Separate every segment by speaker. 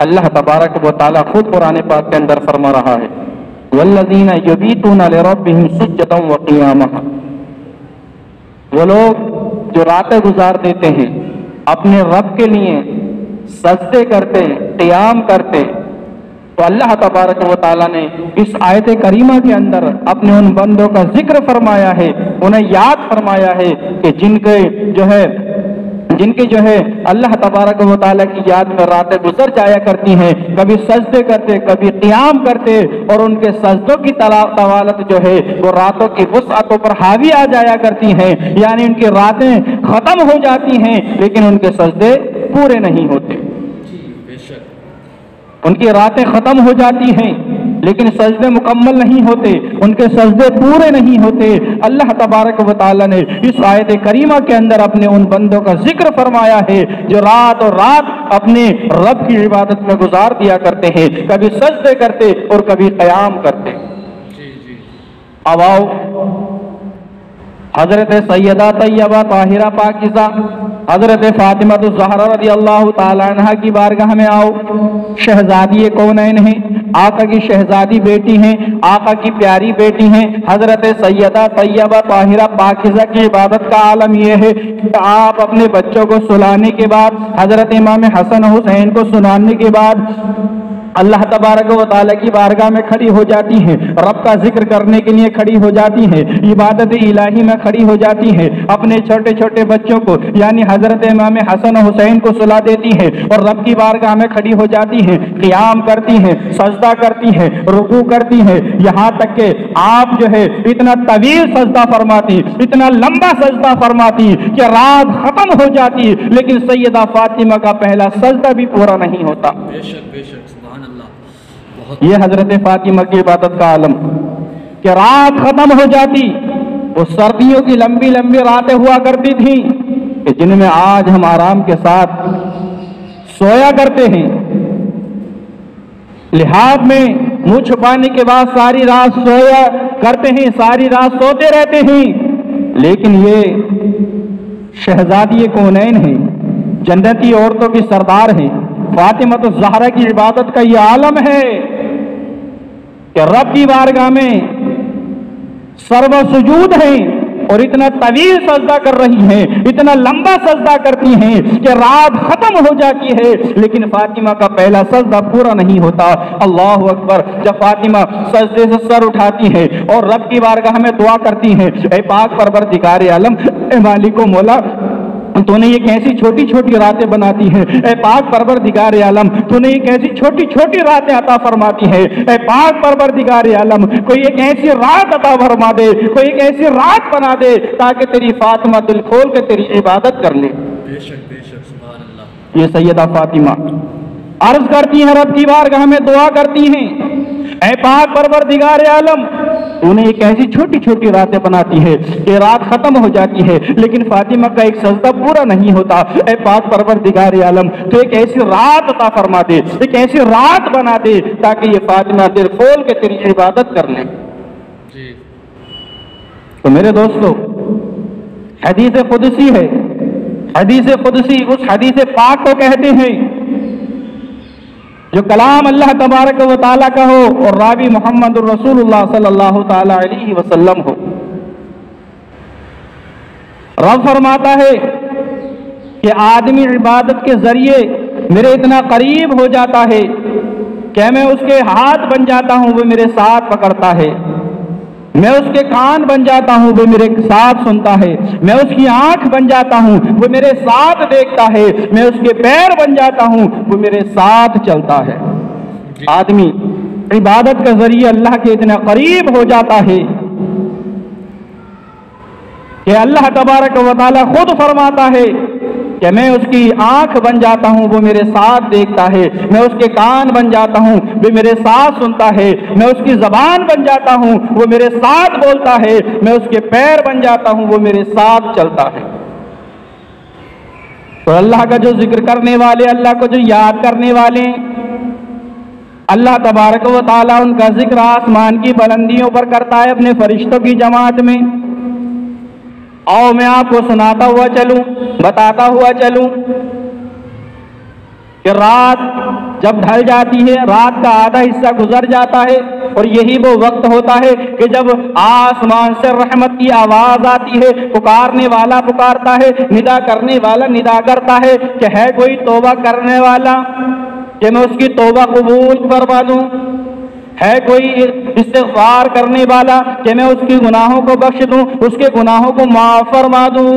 Speaker 1: اللہ تبارک و تعالیٰ خود قرآن پاک کے اندر فرما رہا ہے والذین یبیتون لربہم سجدا وقیاما، وہ لوگ جو راتیں گزار دیتے ہیں اپنے رب کے لیے سجدے کرتے قیام کرتے، تو اللہ تبارک و تعالیٰ نے اس آیت کریمہ کے اندر اپنے ان بندوں کا ذکر فرمایا ہے، انہیں یاد فرمایا ہے کہ جن کے جو ہے اللہ تبارک و تعالیٰ کی یاد میں راتیں گزر جایا کرتی ہیں، کبھی سجدے کرتے کبھی قیام کرتے، اور ان کے سجدوں کی طوالت جو ہے وہ راتوں کی وسعتوں پر حاوی آ جایا کرتی ہیں، یعنی ان کی راتیں ختم ہو جاتی ہیں لیکن ان کے سجدے پورے نہیں ہوتے۔ ان کی راتیں ختم ہو جاتی ہیں لیکن سجدے مکمل نہیں ہوتے، ان کے سجدے پورے نہیں ہوتے۔ اللہ تبارک و تعالیٰ نے اس آیت کریمہ کے اندر اپنے ان بندوں کا ذکر فرمایا ہے جو رات اور رات اپنے رب کی عبادت میں گزار دیا کرتے ہیں، کبھی سجدے کرتے اور کبھی قیام کرتے۔ اب آؤ حضرت سیدہ طیبہ طاہرہ پاکیزہ حضرت فاطمہ الزہرا رضی اللہ تعالی عنہ کی بارگاہ میں آؤ۔ شہزادی کونین ہیں، آقا کی شہزادی بیٹی ہیں، آقا کی پیاری بیٹی ہیں حضرت سیدہ طیبہ طاہرہ پاکیزہ کی عبادت کا عالم یہ ہے کہ آپ اپنے بچوں کو سلانے کے بعد، حضرت امام حسن حسین کو سلانے کے بعد اللہ تبارک و تعالیٰ کی بارگاہ میں کھڑی ہو جاتی ہیں، رب کا ذکر کرنے کے لیے کھڑی ہو جاتی ہیں، عبادت الہی میں کھڑی ہو جاتی ہیں، اپنے چھوٹے چھوٹے بچوں کو یعنی حضرت امام حسن حسین کو سلا دیتی ہیں اور رب کی بارگاہ میں کھڑی ہو جاتی ہیں، قیام کرتی ہیں، سجدہ کرتی ہیں، رکوع کرتی ہیں، یہاں تک کہ آپ جو ہے اتنا طویل سجدہ فرماتی، اتنا لمبا سجدہ فرماتی کہ رات ختم ہو جاتی لیکن سیدہ فاطمہ کا پہلا سجدہ بھی پورا نہیں ہوتا۔
Speaker 2: بے شک بے شک سبحان اللہ۔
Speaker 1: یہ حضرت فاطمہ کی عبادت کا عالم کہ رات ختم ہو جاتی، وہ سردیوں کی لمبی لمبی راتیں ہوا کرتی تھیں کہ جن میں آج ہم آرام کے ساتھ سویا کرتے ہیں، لحاظ میں منہ چھپانے کے بعد ساری رات سویا کرتے ہیں، ساری رات سوتے رہتے ہیں، لیکن یہ شہزادی کونین ہیں، جنتی عورتوں کی سردار ہیں، فاطمہ الزہرا کی عبادت کا یہ عالم ہے کہ رب کی بارگاہ میں سرو سجود ہیں اور اتنا طویل سجدہ کر رہی ہیں، اتنا لمبا سجدہ کرتی ہیں کہ رات ختم ہو جاتی ہے لیکن فاطمہ کا پہلا سجدہ پورا نہیں ہوتا۔ اللہ اکبر۔ جب فاطمہ سجدے سے سر اٹھاتی ہیں اور رب کی بارگاہ میں دعا کرتی ہیں، اے پاک پروردگار عالم، اے مالک و مولا، تو نے یہ کیسی چھوٹی چھوٹی راتیں بناتی ہیں، اے پاک پروردگار عالم، تو نے یہ کیسی چھوٹی چھوٹی راتیں عطا فرماتی ہے، اے پاک پروردگار عالم، کوئی ایک ایسی رات عطا فرما دے، کوئی ایک ایسی رات بنا دے تاکہ تیری فاطمہ دل کھول کے تیری عبادت کر لے۔
Speaker 2: بے شک سبحان اللہ۔
Speaker 1: یہ سیدہ فاطمہ عرض کرتی ہیں، رب کی بارگاہ میں دعا کرتی ہیں، اے پاک پروردگار عالم، تو نے ایک ایسی چھوٹی چھوٹی راتیں بناتی ہے کہ رات ختم ہو جاتی ہے لیکن فاطمہ کا ایک سجدہ پورا نہیں ہوتا، اے پاک پروردگار عالم، تو ایک ایسی رات عطا فرما دے، ایک ایسی رات بنا دے تاکہ یہ فاطمہ دل کھول کے تیری عبادت کر لے۔ تو میرے دوستو، حدیث قدسی ہے، حدیث قدسی اس حدیث پاک کو کہتے ہیں جو کلام اللہ تبارک و تعالیٰ کا ہو اور راوی محمد الرسول اللہ صلی اللہ تعالی علیہ وسلم ہو۔ رب فرماتا ہے کہ آدمی عبادت کے ذریعے میرے اتنا قریب ہو جاتا ہے کہ میں اس کے ہاتھ بن جاتا ہوں، وہ میرے ساتھ پکڑتا ہے، میں اس کے کان بن جاتا ہوں، وہ میرے ساتھ سنتا ہے، میں اس کی آنکھ بن جاتا ہوں، وہ میرے ساتھ دیکھتا ہے، میں اس کے پیر بن جاتا ہوں، وہ میرے ساتھ چلتا ہے۔ آدمی عبادت کے ذریعے اللہ کے اتنا قریب ہو جاتا ہے کہ اللہ تبارک و تعالیٰ خود فرماتا ہے کہ میں اس کی آنکھ بن جاتا ہوں، وہ میرے ساتھ دیکھتا ہے، میں اس کے کان بن جاتا ہوں، وہ میرے ساتھ سنتا ہے، میں اس کی زبان بن جاتا ہوں، وہ میرے ساتھ بولتا ہے، میں اس کے پیر بن جاتا ہوں، وہ میرے ساتھ چلتا ہے۔ تو اللہ کا جو ذکر کرنے والے، اللہ کو جو یاد کرنے والے، اللہ تبارک و تعالیٰ ان کا ذکر آسمان کی بلندیوں پر کرتا ہے اپنے فرشتوں کی جماعت میں۔ آؤ میں آپ کو سناتا ہوا چلوں، بتاتا ہوا چلوں کہ رات جب ڈھل جاتی ہے، رات کا آدھا حصہ گزر جاتا ہے، اور یہی وہ وقت ہوتا ہے کہ جب آسمان سے رحمت کی آواز آتی ہے، پکارنے والا پکارتا ہے، ندا کرنے والا ندا کرتا ہے کہ ہے کوئی توبہ کرنے والا کہ میں اس کی توبہ قبول کروا دوں، ہے کوئی استغفار کرنے والا کہ میں اس کے گناہوں کو بخش دوں، اس کے گناہوں کو معاف فرما دوں۔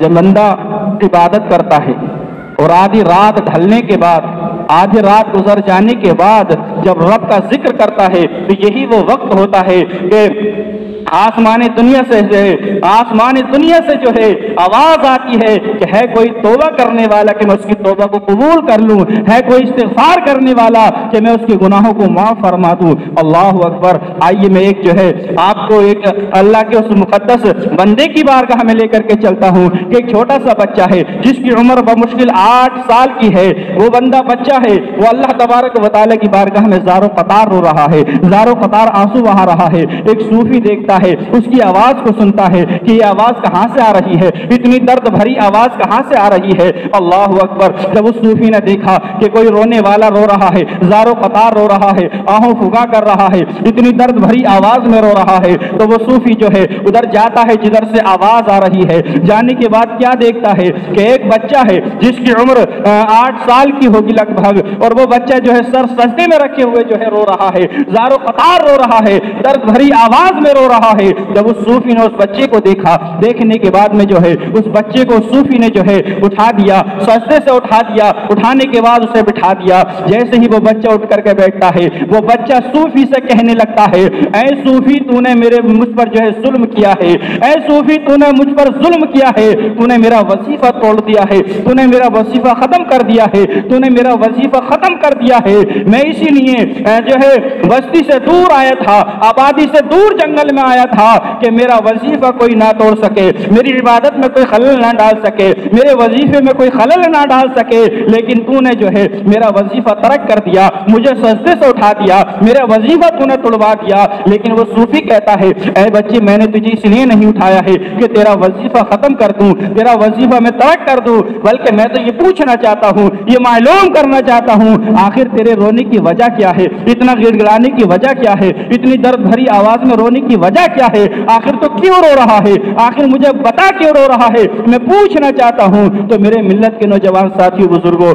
Speaker 1: جب بندہ عبادت کرتا ہے اور آدھی رات ڈھلنے کے بعد، آدھی رات گزر جانے کے بعد جب رب کا ذکر کرتا ہے تو یہی وہ وقت ہوتا ہے کہ آسمان دنیا سے جو ہے آواز آتی ہے کہ ہے کوئی توبہ کرنے والا کہ میں اس کی توبہ کو قبول کر لوں، ہے کوئی استغفار کرنے والا کہ میں اس کے گناہوں کو معاف فرما دوں۔ اللہ اکبر۔ آئیے میں ایک جو ہے آپ کو ایک اللہ کے اس مقدس بندے کی بارگاہ میں لے کر کے چلتا ہوں کہ ایک چھوٹا سا بچہ ہے جس کی عمر بمشکل 8 سال کی ہے، وہ بندہ بچہ ہے، وہ اللہ تبارک و تعالیٰ کی بارگاہ میں زار و قطار رو رہا ہے، زار و قطار آنسو بہا رہا ہے۔ ایک صوفی دیکھتا ہے، اس کی آواز کو سنتا ہے کہ یہ آواز کہاں سے آ رہی ہے، اتنی درد بھری آواز کہاں سے آ رہی ہے۔ اللہ اکبر۔ جب اس صوفی نے دیکھا کہ کوئی رونے والا رو رہا ہے، زار و قطار رو رہا ہے، آہوں فگا کر رہا ہے، اتنی درد بھری آواز میں رو رہا ہے، تو وہ صوفی جو ہے ادھر جاتا ہے جدھر سے آواز آ رہی ہے۔ جانے کے بعد کیا دیکھتا ہے کہ ایک بچہ ہے جس کی عمر 8 سال کی ہوگی لگ بھگ، اور وہ بچہ جو ہے سر سجدے میں رکھے ہوئے جو ہے رو رہا ہے، زار و قطار رو رہا ہے، درد بھری آواز میں رو رہا ہے۔ جب اس صوفی نے اس بچے کو دیکھا، دیکھنے کے بعد میں جو ہے اس بچے کو صوفی نے جو ہے اٹھا دیا، سجدے سے اٹھا دیا، اٹھانے کے بعد اسے بٹھا دیا۔ جیسے ہی وہ بچہ اٹھ کر کے بیٹھتا ہے، وہ بچہ صوفی سے کہنے لگتا ہے، اے صوفی تو نے مجھ پر جو ہے ظلم کیا ہے، اے صوفی تو نے مجھ پر ظلم کیا ہے، تو نے میرا وظیفہ توڑ دیا ہے، تو نے میرا وظیفہ ختم کر دیا ہے، تو نے میرا وظیفہ ختم کر دیا ہے۔ میں اسی لیے جو ہے بستی سے دور آیا تھا، آبادی سے دور جنگل میں آیا تھا کہ میرا وظیفہ کوئی نہ توڑ سکے، میری عبادت میں کوئی خلل نہ ڈال سکے، میرے وظیفے میں کوئی خلل نہ ڈال سکے، لیکن تو نے جو ہے میرا وظیفہ ترک کر دیا، مجھے سجدے سے اٹھا دیا، میرا وظیفہ تو نے توڑوا دیا۔ لیکن وہ صوفی کہتا ہے، اے بچے میں نے تجھے اس لیے نہیں اٹھایا ہے کہ تیرا وظیفہ ختم کر دوں، تیرا وظیفہ میں ترک کر دوں، بلکہ میں تو یہ پوچھنا چاہتا ہوں، یہ معلوم کرنا چاہتا ہوں، آخر تیرے رونے کی وجہ کیا ہے، اتنا گڑ گڑانے کی وجہ کیا ہے، اتنی درد بھری آواز میں رونے کی وجہ کیا ہے، آخر تو کیوں رو رہا ہے، آخر مجھے بتا کیوں رو رہا ہے، میں پوچھنا چاہتا ہوں۔ تو میرے ملت کے نوجوان ساتھیوں بزرگوں،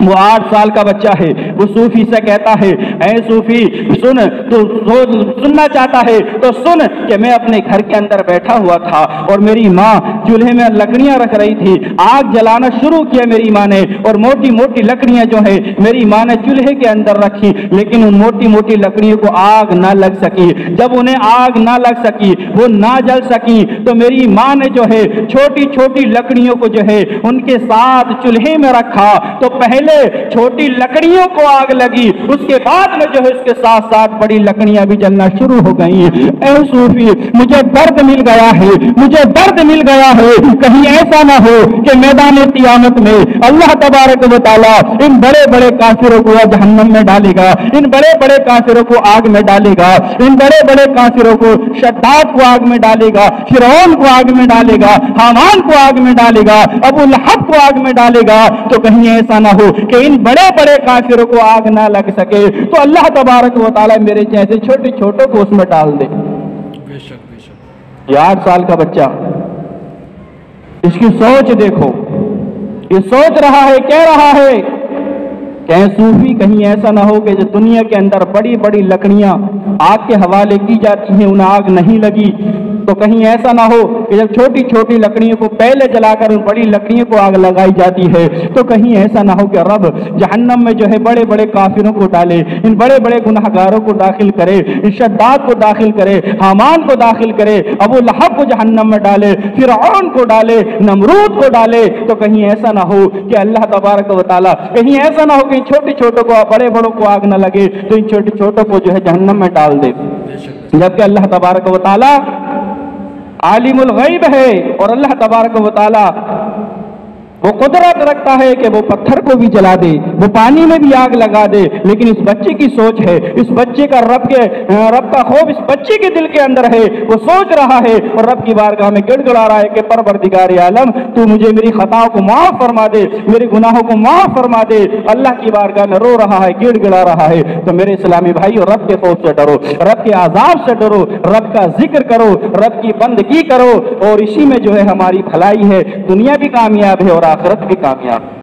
Speaker 1: وہ 8 سال کا بچہ ہے، وہ صوفی سے کہتا ہے، اے صوفی سن، تو سننا چاہتا ہے تو سن کہ میں اپنے گھر کے اندر بیٹھا ہوا تھا اور میری ماں چولہے میں لکڑیاں رکھ رہی تھی، آگ جلانا شروع کیا میری ماں نے، اور موٹی موٹی لکڑیاں جو ہے میری ماں نے چولہے کے اندر رکھی، لیکن ان موٹی موٹی لکڑیوں کو آگ نہ لگ سکی۔ جب انہیں آگ نہ لگ سکی، وہ نہ جل سکی، تو میری ماں نے جو ہے چھوٹی چھوٹی لکڑیوں کو جو ہے ان کے ساتھ چولہے میں رکھا، تو پہلے چھوٹی لکڑیوں کو آگ لگی، اس کے بعد میں جو ہے اس کے ساتھ ساتھ بڑی لکڑیاں بھی جلنا شروع ہو گئیں۔ اے صوفی مجھے درد مل گیا ہے، مجھے درد مل گیا ہے، کہیں ایسا نہ ہو کہ میدان قیامت میں اللہ تبارک و تعالیٰ ان بڑے بڑے کافروں کو جہنم میں ڈالے گا، ان بڑے بڑے کافروں کو آگ میں ڈالے گا، ان بڑے بڑے کافروں کو شداد کو آگ میں ڈالے گا، فرعون کو آگ میں ڈالے گا، حامان کو آگ میں ڈالے گا، ابو لہب کو آگ میں ڈالے گا، تو کہیں ایسا نہ ہو کہ ان بڑے بڑے کافروں کو آگ نہ لگ سکے، تو اللہ تبارک و تعالیٰ میرے جیسے چھوٹے چھوٹوں کو اس میں ڈال دے۔
Speaker 2: بے شک بے شک۔
Speaker 1: یہ 8 سال کا بچہ، اس کی سوچ دیکھو، یہ سوچ رہا ہے، کہہ رہا ہے کہ صوفی کہیں ایسا نہ ہو کہ جو دنیا کے اندر بڑی بڑی لکڑیاں آگ کے حوالے کی جاتی ہیں انہیں آگ نہیں لگی، تو کہیں ایسا نہ ہو کہ جب چھوٹی چھوٹی لکڑیوں کو پہلے جلا کر ان بڑی لکڑیوں کو آگ لگائی جاتی ہے، تو کہیں ایسا نہ ہو کہ رب جہنم میں جو ہے بڑے بڑے کافروں کو ڈالے، ان بڑے بڑے گناہگاروں کو داخل کرے، ان شداد کو داخل کرے، حامان کو داخل کرے، ابو لہب کو جہنم میں ڈالے، فرعون کو ڈالے، نمرود کو ڈالے، تو کہیں ایسا نہ ہو کہ اللہ تبارک و تعالیٰ، کہیں ایسا نہ ہو کہ چھوٹے چھوٹوں کو بڑے بڑوں کو آگ نہ لگے تو ان چھوٹے چھوٹوں کو جو ہے جہنم میں ڈال دے۔ جبکہ اللہ تبارک و تعالیٰ عالم الغیب ہے، اور اللہ تبارک و تعالیٰ وہ قدرت رکھتا ہے کہ وہ پتھر کو بھی جلا دے، وہ پانی میں بھی آگ لگا دے، لیکن اس بچے کی سوچ ہے، اس بچے کا رب کا خوف اس بچے کے دل کے اندر ہے، وہ سوچ رہا ہے اور رب کی بارگاہ میں گڑ گڑا رہا ہے کہ پروردگار عالم تو مجھے میری خطاؤں کو معاف فرما دے، میرے گناہوں کو معاف فرما دے۔ اللہ کی بارگاہ میں رو رہا ہے، گڑ گڑا رہا ہے۔ تو میرے اسلامی بھائیو، رب کے خوف سے ڈرو، رب کے عذاب سے ڈرو، رب کا ذکر کرو، رب کی بندگی کرو، اور اسی میں جو ہے ہماری بھلائی ہے، دنیا بھی کامیاب ہے اور آخرت بھی کامیاب ہے۔